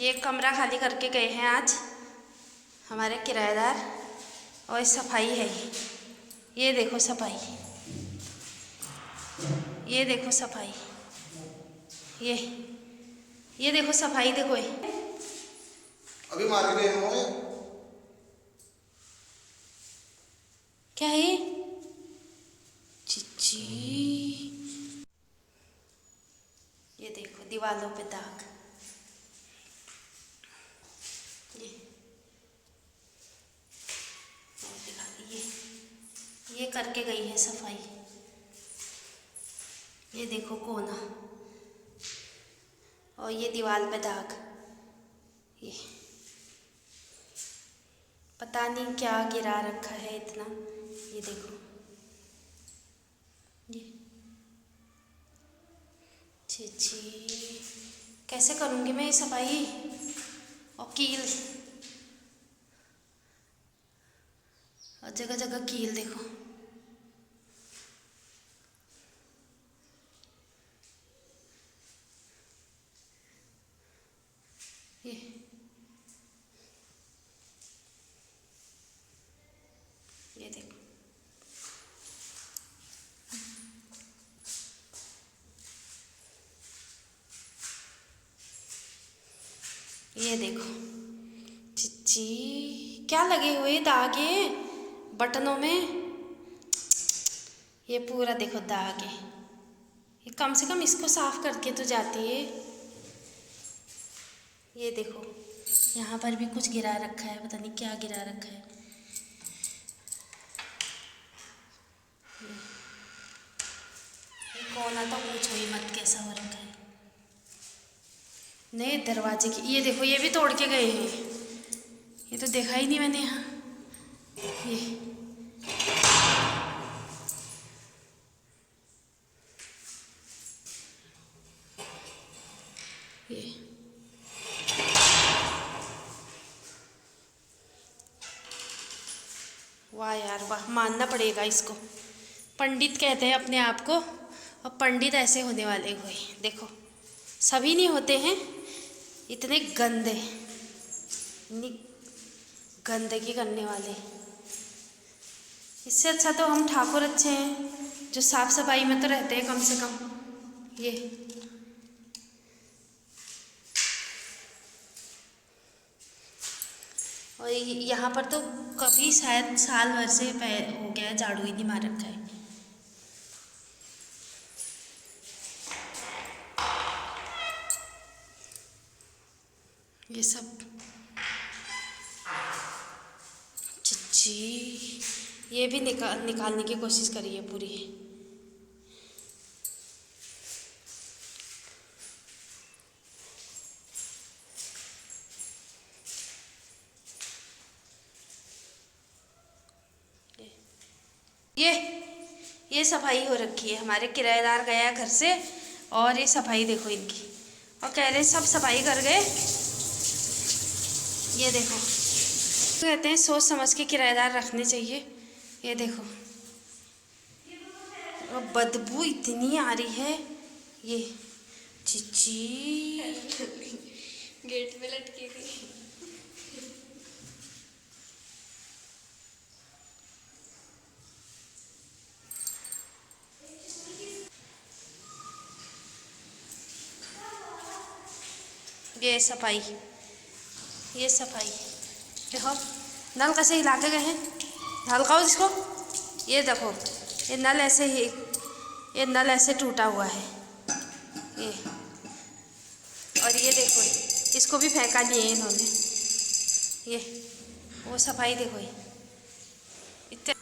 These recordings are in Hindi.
ये कमरा खाली करके गए हैं आज हमारे किराएदार, और सफाई है। ये देखो सफाई, ये देखो सफाई, ये देखो सफाई, देखो ये अभी मार गए हैं। क्या है ये? चिच्ची, ये देखो दीवारों पे दाग। ये करके गई है सफाई। ये देखो कोना, और ये दीवार पे दाग। ये पता नहीं क्या गिरा रखा है इतना। ये देखो, ये छी, कैसे करूँगी मैं ये सफाई? और कील, और जगह जगह कील देखो। ये देखो, ये देखो चिच्ची, क्या लगे हुए दाग है बटनों में। ये पूरा देखो दाग है। ये कम से कम इसको साफ करके तो जाती है। ये देखो यहाँ पर भी कुछ गिरा रखा है, पता नहीं क्या गिरा रखा है। ये कोना तो पूछो ही मत कैसा हो रखा है। नए दरवाजे की, ये देखो ये भी तोड़ के गए हैं। ये तो देखा ही नहीं मैंने यहाँ। ये वाह यार वाह, मानना पड़ेगा इसको। पंडित कहते हैं अपने आप को, और पंडित ऐसे होने वाले हुए। देखो सभी नहीं होते हैं इतने गंदे, इतनी गंदगी करने वाले। इससे अच्छा तो हम ठाकुर अच्छे हैं जो साफ सफाई में तो रहते हैं कम से कम। ये और यहाँ पर तो कभी शायद साल भर से हो गया, झाड़ू ही नहीं मार रखा है। ये सब चिच्ची, ये भी निकालने की कोशिश करी है पूरी। ये सफाई हो रखी है। हमारे किराएदार गया घर से, और ये सफाई देखो इनकी, और कह रहे सब सफाई कर गए। ये देखो, कहते हैं सोच समझ के किराएदार रखने चाहिए। ये देखो, और बदबू इतनी आ रही है। ये चिच्ची गेट में लटकी थी। ये सफाई, ये सफाई देखो, नल कैसे हिला के गए हैं। हल्काओ इसको। ये देखो, ये नल ऐसे ही, ये नल ऐसे टूटा हुआ है। ये और ये देखो, इसको भी फेंका लिए इन्होंने। ये वो सफाई देखो, ये इतने,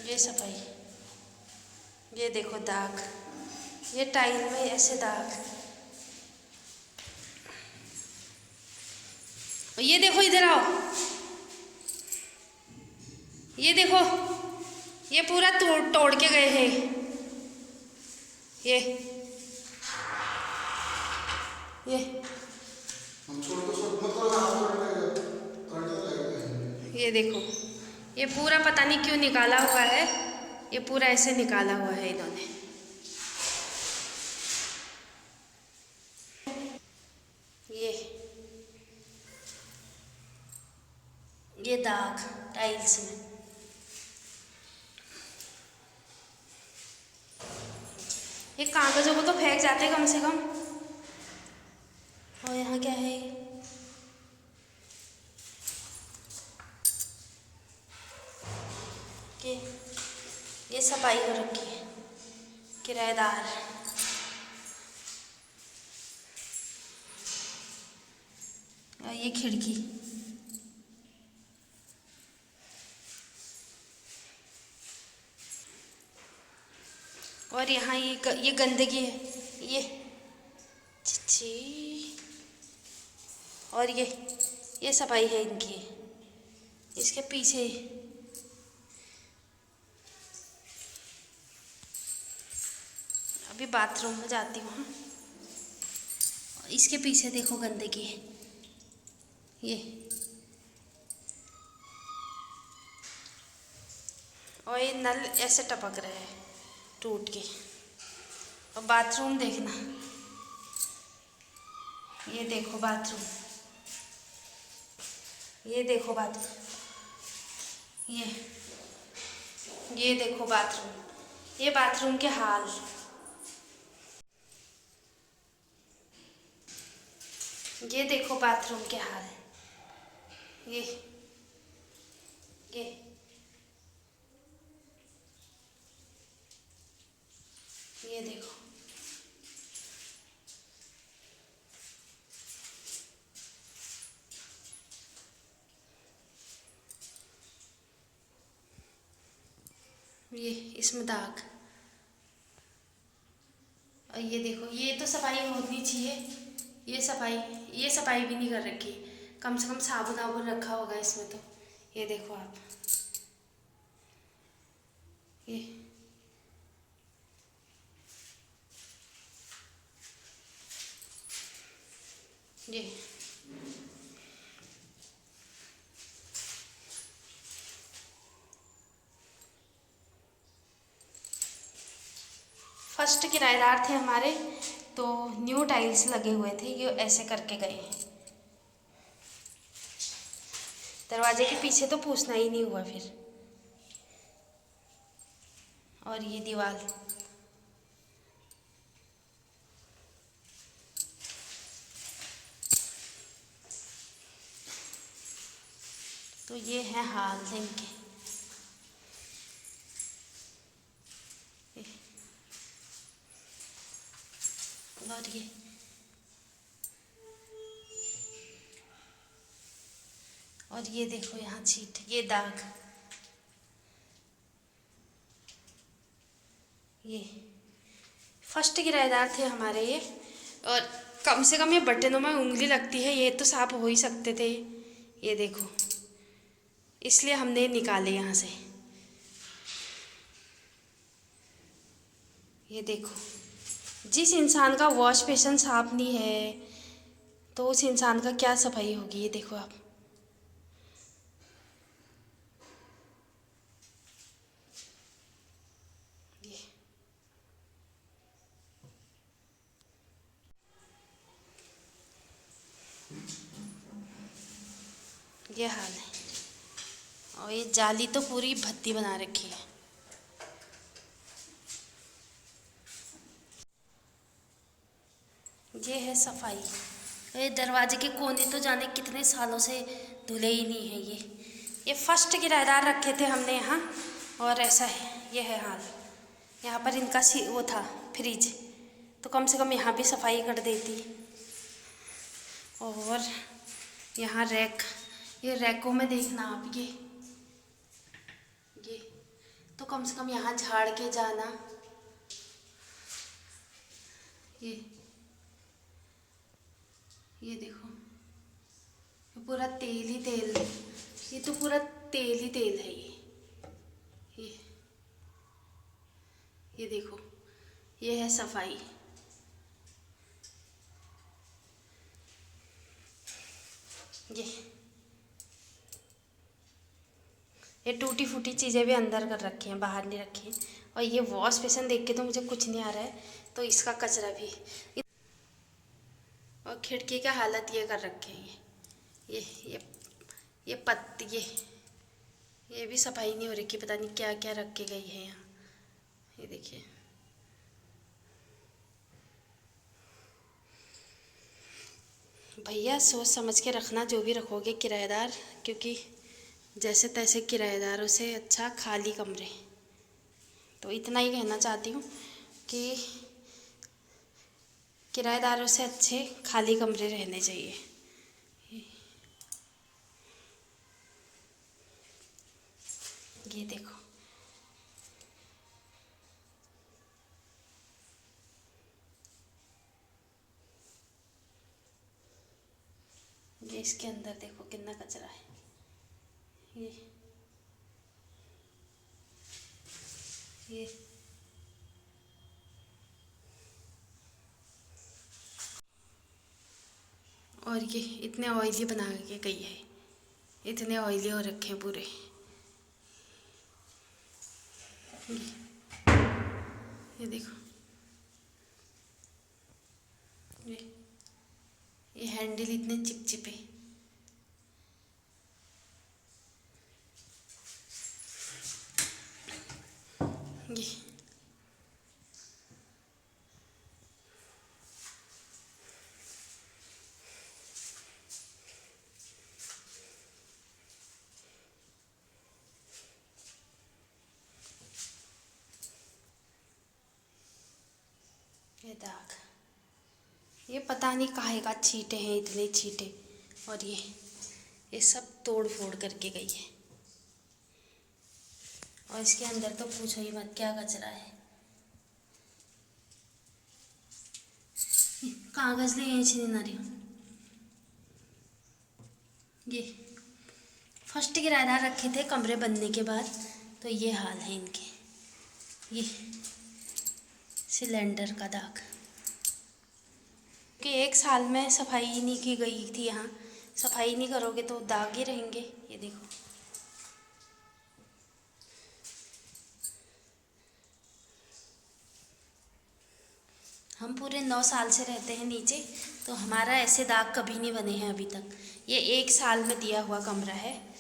ये सफाई, ये देखो दाग, ये टाइल में ऐसे दाग। और ये देखो, इधर आओ, ये देखो, ये पूरा तोड़ के गए हैं। ये देखो, ये पूरा पता नहीं क्यों निकाला हुआ है। ये पूरा ऐसे निकाला हुआ है इन्होंने। ये दाग टाइल्स में। ये कागजों को तो फेंक जाते कम से कम। और यहाँ क्या है? ये सफाई हो रखी है, किराएदार। और ये खिड़की। और यहाँ ये गंदगी है, ये छी। और ये सफाई है इनकी। इसके पीछे अभी बाथरूम में जाती हूँ। इसके पीछे देखो गंदगी है। ये और ये नल ऐसे टपक रहे हैं टूट के। और बाथरूम देखना, ये देखो बाथरूम, ये देखो बाथरूम, ये देखो बाथरूम, ये बाथरूम के हाल। ये देखो बाथरूम के हाल। ये देखो। ये इसमें दाग। और ये देखो, ये तो सफाई होनी चाहिए। ये सफाई भी नहीं कर रखी। कम से कम साबुन वाबुन रखा होगा इसमें तो। ये देखो आप, ये फर्स्ट किराएदार थे हमारे, तो न्यू टाइल्स लगे हुए थे, ये ऐसे करके गए हैं। दरवाजे के पीछे तो पूछना ही नहीं हुआ फिर। और ये दीवार, तो ये है हाल इनके। और ये देखो यहाँ छीट, ये दाग। ये फर्स्ट किराएदार थे हमारे ये। और कम से कम ये बटनों में उंगली लगती है, ये तो साफ हो ही सकते थे। ये देखो, इसलिए हमने निकाले यहाँ से। ये देखो, जिस इंसान का वॉश बेसिन साफ नहीं है तो उस इंसान का क्या सफाई होगी। ये देखो आप, ये हाल है। और ये जाली तो पूरी भद्दी बना रखी है। ये है सफाई। ये दरवाजे के कोने तो जाने कितने सालों से धुले ही नहीं है। ये फर्स्ट किराएदार रखे थे हमने यहाँ। और ऐसा है, ये है हाल। यहाँ पर इनका वो था फ्रिज, तो कम से कम यहाँ भी सफाई कर देती। और यहाँ रैक, ये रैकों में देखना आप, ये तो कम से कम यहाँ झाड़ के जाना। ये देखो, ये पूरा तेल ही तेल, ये तो पूरा तेल ही तेल है। ये देखो, ये है सफाई। ये टूटी फूटी चीज़ें भी अंदर कर रखी हैं, बाहर नहीं रखी हैं। और ये वॉश बेसिन देख के तो मुझे कुछ नहीं आ रहा है, तो इसका कचरा भी। और खिड़की का हालत ये कर रखे हैं। ये पत्ती, ये भी सफाई नहीं हो रही, कि पता नहीं क्या क्या रख के गई है यहाँ। ये देखिए, भैया सोच समझ के रखना जो भी रखोगे किराएदार, क्योंकि जैसे तैसे किराएदारों से अच्छा खाली कमरे। तो इतना ही कहना चाहती हूँ कि किराएदारों से अच्छे खाली कमरे रहने चाहिए। ये देखो, ये इसके अंदर देखो कितना कचरा है। ये और ये इतने ऑयली बना के गई है, इतने ऑयली हो रखे हैं पूरे। ये देखो, ये हैंडल इतने चिपचिपे। ये दाग, ये पता नहीं काहे का छींटे हैं, इतने छींटे। और ये सब तोड़ फोड़ करके गई है। और इसके अंदर तो पूछो ही मत क्या कचरा है। कागज ले यहीं से ना रही हूँ। ये फर्स्ट किराएदार रखे थे कमरे बनने के बाद, तो ये हाल है इनके। ये सिलेंडर का दाग, कि 1 साल में सफाई ही नहीं की गई थी यहाँ। सफाई नहीं करोगे तो दाग ही रहेंगे। ये देखो, हम पूरे 9 साल से रहते हैं नीचे, तो हमारा ऐसे दाग कभी नहीं बने हैं अभी तक। ये 1 साल में दिया हुआ कमरा है।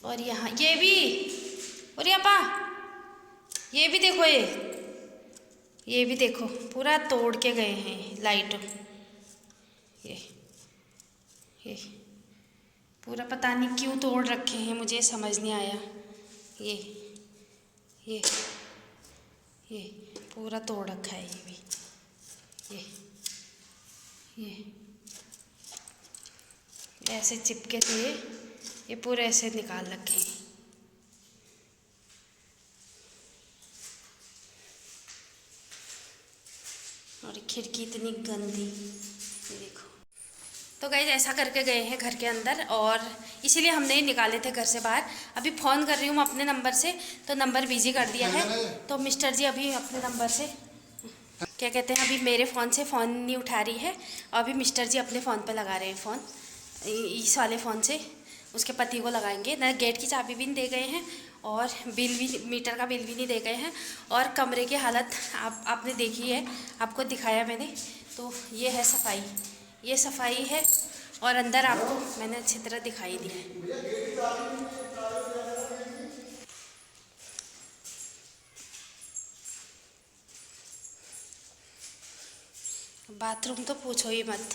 और यहाँ ये भी, और यहाँ पा, ये भी देखो, ये भी देखो पूरा तोड़ के गए हैं लाइट। ये पूरा पता नहीं क्यों तोड़ रखे हैं, मुझे समझ नहीं आया। ये ये पूरा तोड़ रखा है। ये भी ये ऐसे चिपके थे, ये पूरे ऐसे निकाल रखे हैं। और खिड़की इतनी गंदी, ये देखो। तो गाइस ऐसा करके गए हैं घर के अंदर, और इसीलिए हमने ही निकाले थे घर से बाहर। अभी फ़ोन कर रही हूँ अपने नंबर से, तो नंबर बिजी कर दिया है। तो मिस्टर जी अभी अपने नंबर से क्या कहते हैं, अभी मेरे फ़ोन से फ़ोन नहीं उठा रही है, और अभी मिस्टर जी अपने फ़ोन पे लगा रहे हैं फ़ोन, इस वाले फ़ोन से उसके पति को लगाएंगे ना। गेट की चाबी भी नहीं दे गए हैं, और बिल भी, मीटर का बिल भी नहीं दे गए हैं। और कमरे की हालत आपने देखी है, आपको दिखाया मैंने। तो ये है सफाई, ये सफाई है, और अंदर आपको मैंने अच्छी तरह दिखाई दी है। बाथरूम तो पूछो ही मत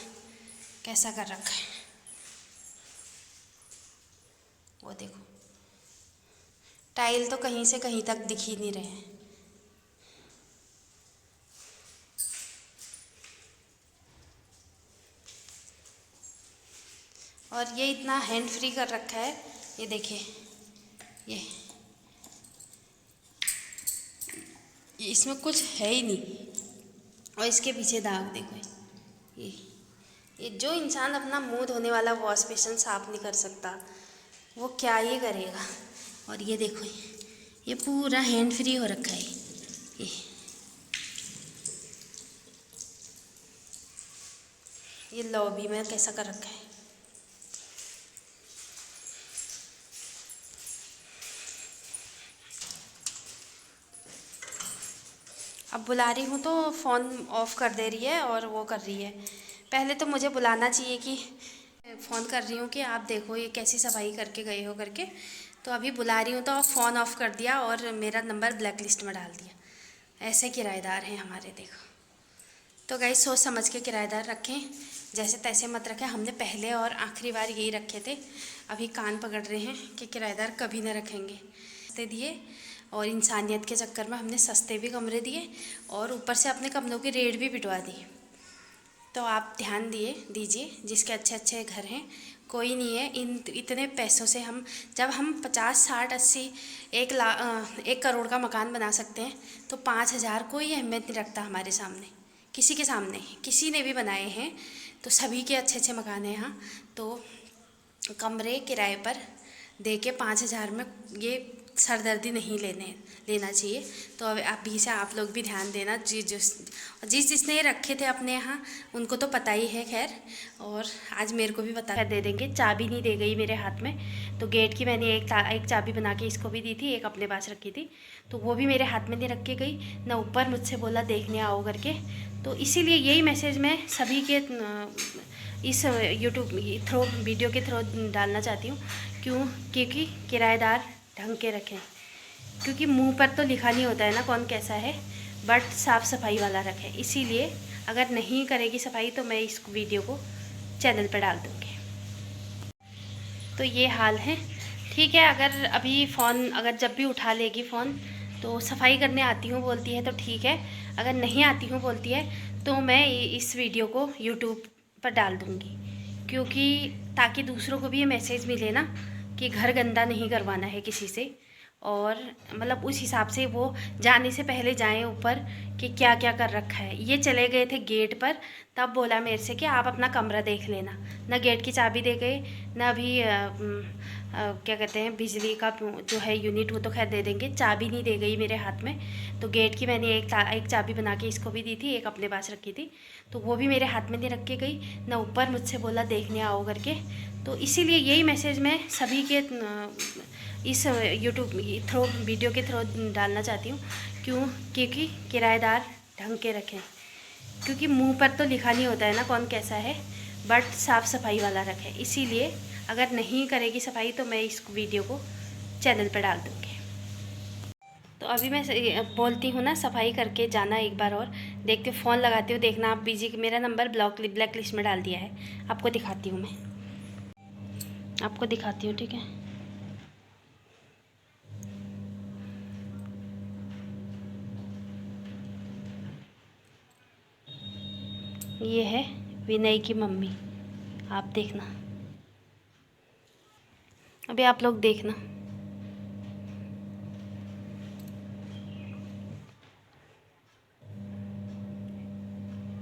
कैसा कर रखा है। वो देखो, टाइल तो कहीं से कहीं तक दिख ही नहीं रहे हैं। और ये इतना हैंड फ्री कर रखा है, ये देखिए, ये इसमें कुछ है ही नहीं। और इसके पीछे दाग देखो, ये जो इंसान अपना मुंह धोने वाला वॉश बेसिन साफ नहीं कर सकता, वो क्या ही करेगा। और ये देखो, ये पूरा हैंड फ्री हो रखा है। ये लॉबी में कैसा कर रखा है। अब बुला रही हूँ तो फ़ोन ऑफ़ कर दे रही है और वो कर रही है। पहले तो मुझे बुलाना चाहिए कि फ़ोन कर रही हूँ कि आप देखो ये कैसी सफाई करके गए हो करके, तो अभी बुला रही हूँ तो फ़ोन ऑफ़ कर दिया और मेरा नंबर ब्लैक लिस्ट में डाल दिया। ऐसे किराएदार हैं हमारे, देखो। तो गाइस सोच समझ के किराएदार रखें, जैसे तैसे मत रखें। हमने पहले और आखिरी बार यही रखे थे, अभी कान पकड़ रहे हैं कि किराएदार कभी ना रखेंगे। सस्ते दिए और इंसानियत के चक्कर में हमने सस्ते भी कमरे दिए और ऊपर से अपने कमरों की रेट भी बिटवा दी। तो आप ध्यान दीजिए जिसके अच्छे अच्छे घर हैं, कोई नहीं है इतने पैसों से हम, जब हम 50, 60, 80, 1 करोड़ का मकान बना सकते हैं तो 5,000 कोई अहमियत नहीं रखता हमारे सामने, किसी के सामने। किसी ने भी बनाए हैं तो सभी के अच्छे अच्छे मकान हैं यहाँ। तो कमरे किराए पर दे के 5,000 में ये सरदर्दी नहीं लेना चाहिए। तो अब अभी से आप लोग भी ध्यान देना। जिसने ये रखे थे अपने यहाँ उनको तो पता ही है खैर, और आज मेरे को भी बता दे देंगे। चाबी नहीं दे गई मेरे हाथ में, तो गेट की मैंने एक चाबी बना के इसको भी दी थी, एक अपने पास रखी थी, तो वो भी मेरे हाथ में नहीं रख के गई ना। ऊपर मुझसे बोला देखने आओ करके। तो इसीलिए यही मैसेज मैं सभी के इस यूट्यूब थ्रू, वीडियो के थ्रू डालना चाहती हूँ। क्योंकि किराएदार ढंग के रखें, क्योंकि मुंह पर तो लिखा नहीं होता है ना कौन कैसा है, बट साफ़ सफाई वाला रखें। इसीलिए अगर नहीं करेगी सफाई तो मैं इस वीडियो को चैनल पर डाल दूँगी। तो ये हाल है, ठीक है। अगर अभी फ़ोन अगर जब भी उठा लेगी फ़ोन तो सफाई करने आती हूँ बोलती है तो ठीक है, अगर नहीं आती हूँ बोलती है तो मैं इस वीडियो को यूट्यूब पर डाल दूँगी, क्योंकि ताकि दूसरों को भी ये मैसेज मिले ना कि घर गंदा नहीं करवाना है किसी से। और मतलब उस हिसाब से वो जाने से पहले जाएं ऊपर कि क्या क्या कर रखा है। ये चले गए थे गेट पर, तब बोला मेरे से कि आप अपना कमरा देख लेना। ना गेट की चाबी दे गए, ना अभी क्या कहते हैं बिजली का जो है यूनिट, वो तो खैर दे देंगे, चाबी नहीं दे गई मेरे हाथ में। तो गेट की मैंने एक चाबी बना के इसको भी दी थी, एक अपने पास रखी थी, तो वो भी मेरे हाथ में नहीं रख के गई ना। ऊपर मुझसे बोला देखने आओ करके। तो इसीलिए यही मैसेज मैं सभी के इस यूट्यूब थ्रू, वीडियो के थ्रू डालना चाहती हूँ। क्योंकि किराएदार ढंग के रखें, क्योंकि मुंह पर तो लिखा नहीं होता है ना कौन कैसा है, बट साफ़ सफाई वाला रखें। इसीलिए अगर नहीं करेगी सफाई तो मैं इस वीडियो को चैनल पर डाल दूँगी। तो अभी मैं बोलती हूँ ना, सफाई करके जाना एक बार और। देखते फ़ोन लगाती हूँ, देखना आप बिजी। मेरा नंबर ब्लैक लिस्ट में डाल दिया है, आपको दिखाती हूँ, मैं आपको दिखाती हूँ, ठीक है। ये है विनय की मम्मी, आप देखना, अभी आप लोग देखना।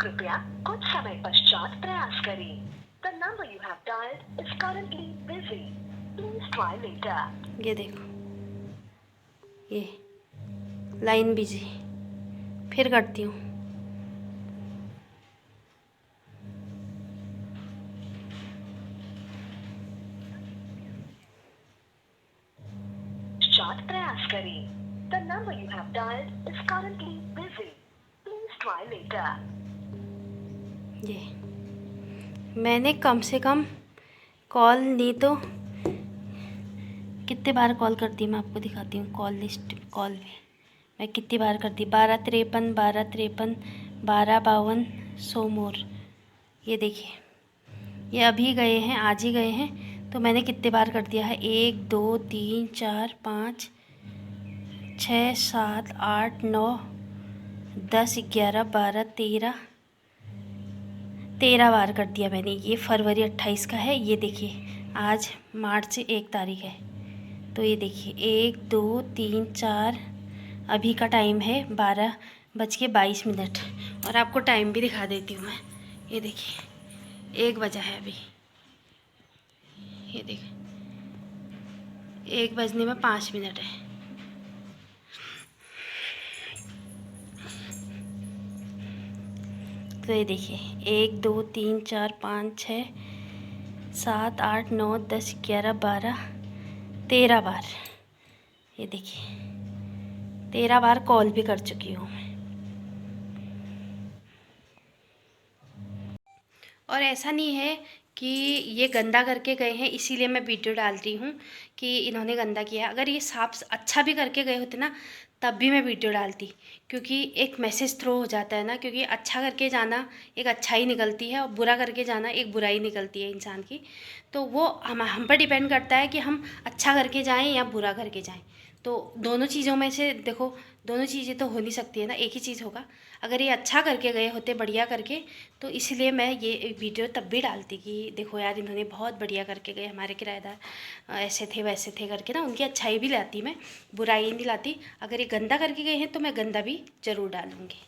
कृपया कुछ समय पश्चात प्रयास करें। The number you have dialed is currently busy. Please try later. ये देखो, ये लाइन बिजी, फिर करती हूँ। पश्चात प्रयास करें। The number you have dialed is currently busy. Please try later. ये मैंने कम से कम कॉल ली तो कितने बार कॉल करती मैं आपको दिखाती हूँ। कॉल लिस्ट, कॉल में मैं कितनी बार करती, 1253, 1253, 1252, 100 मोर। ये देखिए, ये अभी गए हैं, आज ही गए हैं, तो मैंने कितने बार कर दिया है। 1 2 3 4 5 6 7 8 9 10 11 12 13 बार कर दिया मैंने। ये फरवरी 28 का है, ये देखिए आज मार्च 1 तारीख है, तो ये देखिए 1 2 3 4, अभी का टाइम है 12:22। और आपको टाइम भी दिखा देती हूँ मैं, ये देखिए 1 बजा है अभी, ये देखिए 1 बजने में 5 मिनट है। तो ये देखिए 1 2 3 4 5 6 7 8 9 10 11 12 13 बार, ये देखिए 13 बार कॉल भी कर चुकी हूँ मैं। और ऐसा नहीं है कि ये गंदा करके गए हैं इसीलिए मैं वीडियो डाल रही हूँ कि इन्होंने गंदा किया है। अगर ये साफ अच्छा भी करके गए होते ना तब भी मैं वीडियो डालती, क्योंकि एक मैसेज थ्रो हो जाता है ना, क्योंकि अच्छा करके जाना एक अच्छाई निकलती है और बुरा करके जाना एक बुराई निकलती है इंसान की। तो वो हम पर डिपेंड करता है कि हम अच्छा करके जाएं या बुरा करके जाएं। तो दोनों चीज़ों में से देखो, दोनों चीज़ें तो हो नहीं सकती है ना, एक ही चीज़ होगा। अगर ये अच्छा करके गए होते बढ़िया करके तो इसलिए मैं ये वीडियो तब भी डालती कि देखो यार इन्होंने बहुत बढ़िया करके गए, हमारे किराएदार ऐसे थे वैसे थे करके ना, उनकी अच्छाई भी लाती मैं, बुराई नहीं लाती। अगर ये गंदा करके गए हैं तो मैं गंदा भी ज़रूर डालूँगी।